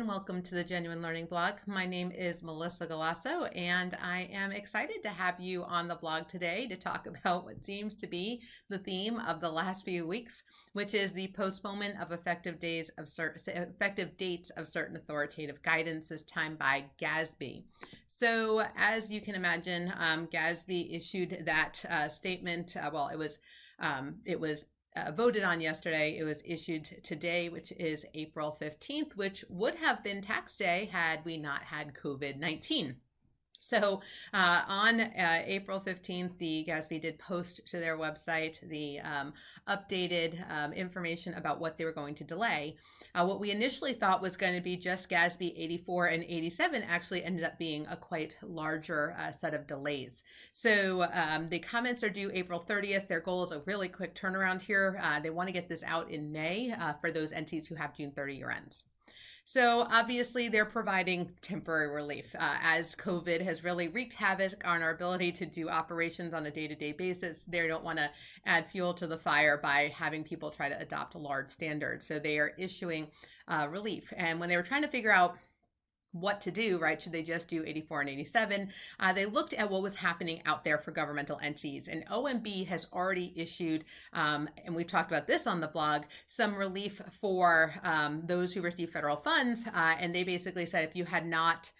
welcome to the Genuine Learning Blog. My name is Melissa Galasso, and I am excited to have you on the blog today to talk about what seems to be the theme of the last few weeks, which is the postponement of effective dates of certain authoritative guidance, this time by GASB. So as you can imagine, GASB issued that statement. It was voted on yesterday. It was issued today, which is April 15th, which would have been tax day had we not had COVID-19. So on April 15th, the GASB did post to their website the updated information about what they were going to delay. What we initially thought was going to be just GASB 84 and 87 actually ended up being a quite larger set of delays. So the comments are due April 30th. Their goal is a really quick turnaround here. They want to get this out in May for those entities who have June 30 year ends. So obviously they're providing temporary relief as COVID has really wreaked havoc on our ability to do operations on a day-to-day basis. They don't want to add fuel to the fire by having people try to adopt large standards. So they are issuing relief. And when they were trying to figure out what to do, right? Should they just do 84 and 87? They looked at what was happening out there for governmental entities, and OMB has already issued, and we've talked about this on the blog, some relief for those who receive federal funds. And they basically said if you had not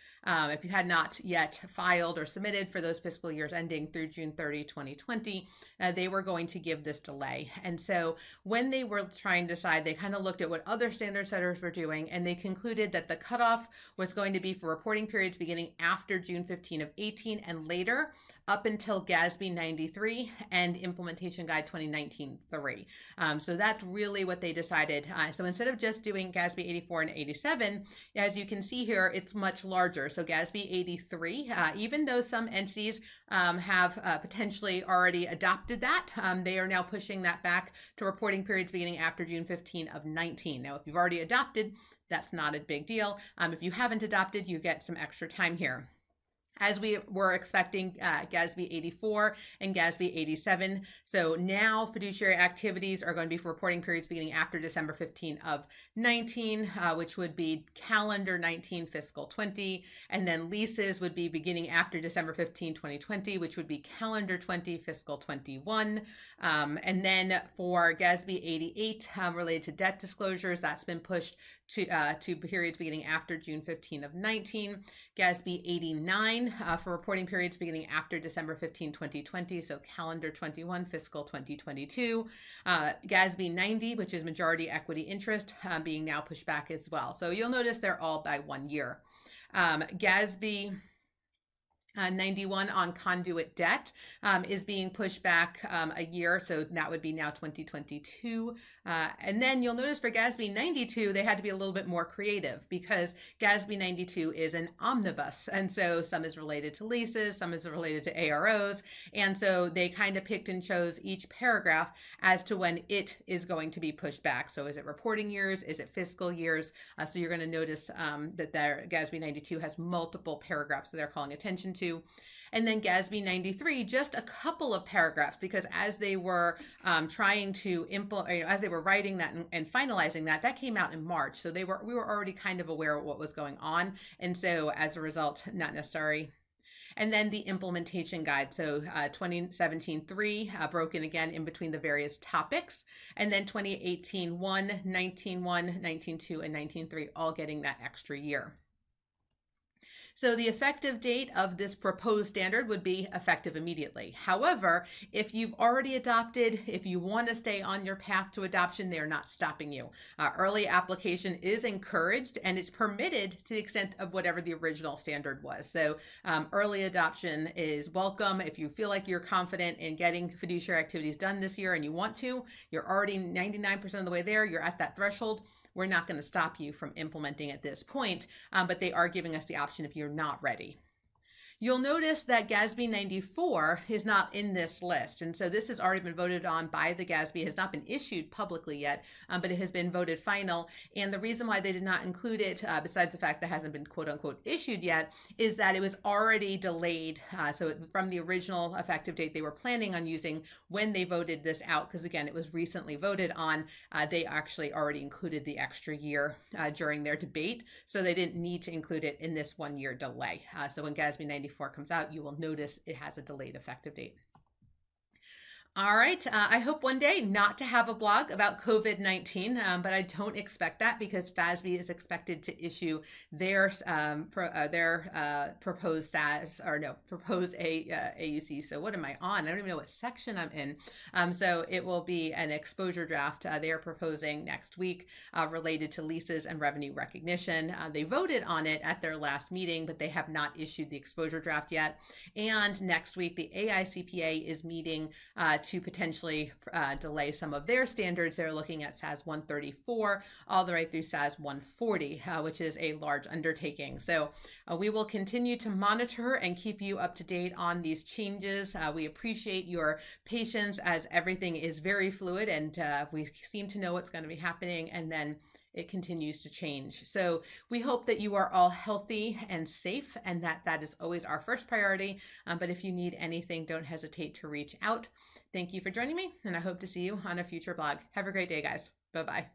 yet filed or submitted for those fiscal years ending through June 30, 2020, they were going to give this delay. And so when they were trying to decide, they kind of looked at what other standard setters were doing, and they concluded that the cutoff was going to be for reporting periods beginning after June 15 of 18 and later up until GASB 93 and Implementation Guide 2019-3. So that's really what they decided. So instead of just doing GASB 84 and 87, as you can see here, it's much larger. So GASB 83, even though some entities have potentially already adopted that, they are now pushing that back to reporting periods beginning after June 15 of 19. Now, if you've already adopted, that's not a big deal. If you haven't adopted, you get some extra time here. As we were expecting GASB 84 and GASB 87. So now fiduciary activities are going to be for reporting periods beginning after December 15 of 19, which would be calendar 19 fiscal 20. And then leases would be beginning after December 15, 2020, which would be calendar 20 fiscal 21. And then for GASB 88 related to debt disclosures, that's been pushed to periods beginning after June 15 of 19. GASB 89 for reporting periods beginning after December 15, 2020, so calendar 21, fiscal 2022. GASB 90, which is majority equity interest, being now pushed back as well. So you'll notice they're all by 1 year. GASB 91 on conduit debt is being pushed back a year, so that would be now 2022. And then you'll notice for GASB 92, they had to be a little bit more creative because GASB 92 is an omnibus. And so some is related to leases, some is related to AROs. And so they kind of picked and chose each paragraph as to when it is going to be pushed back. So is it reporting years? Is it fiscal years? So you're going to notice that their GASB 92 has multiple paragraphs that they're calling attention to. And then GASB 93, just a couple of paragraphs, because as they were trying to implement, as they were writing that and finalizing that, that came out in March. So we were already kind of aware of what was going on. And so as a result, not necessary. And then the implementation guide. So 2017-3 broken again in between the various topics. And then 2018-1, 19-1, 19-2, and 19-3 all getting that extra year. So the effective date of this proposed standard would be effective immediately. However, if you've already adopted, if you want to stay on your path to adoption, they're not stopping you. Early application is encouraged and it's permitted to the extent of whatever the original standard was. So early adoption is welcome. If you feel like you're confident in getting fiduciary activities done this year and you want to, you're already 99% of the way there, you're at that threshold. We're not going to stop you from implementing at this point, but they are giving us the option if you're not ready. You'll notice that GASB 94 is not in this list. And so this has already been voted on by the GASB. It has not been issued publicly yet, but it has been voted final. And the reason why they did not include it, besides the fact that it hasn't been quote unquote issued yet, is that it was already delayed. From the original effective date they were planning on using when they voted this out, because again, it was recently voted on, they actually already included the extra year during their debate. So they didn't need to include it in this 1 year delay. So when GASB 94 comes out, you will notice it has a delayed effective date. All right. I hope one day not to have a blog about COVID-19, but I don't expect that because FASB is expected to issue their proposed proposed AUC. So what am I on? I don't even know what section I'm in. So it will be an exposure draft they are proposing next week related to leases and revenue recognition. They voted on it at their last meeting, but they have not issued the exposure draft yet. And next week, the AICPA is meeting to potentially delay some of their standards. They're looking at SAS 134 all the way through SAS 140, which is a large undertaking. So we will continue to monitor and keep you up to date on these changes. We appreciate your patience as everything is very fluid and we seem to know what's going to be happening, and then it continues to change. So we hope that you are all healthy and safe, and that is always our first priority. But if you need anything, don't hesitate to reach out. Thank you for joining me, and I hope to see you on a future blog. Have a great day, guys. Bye-bye.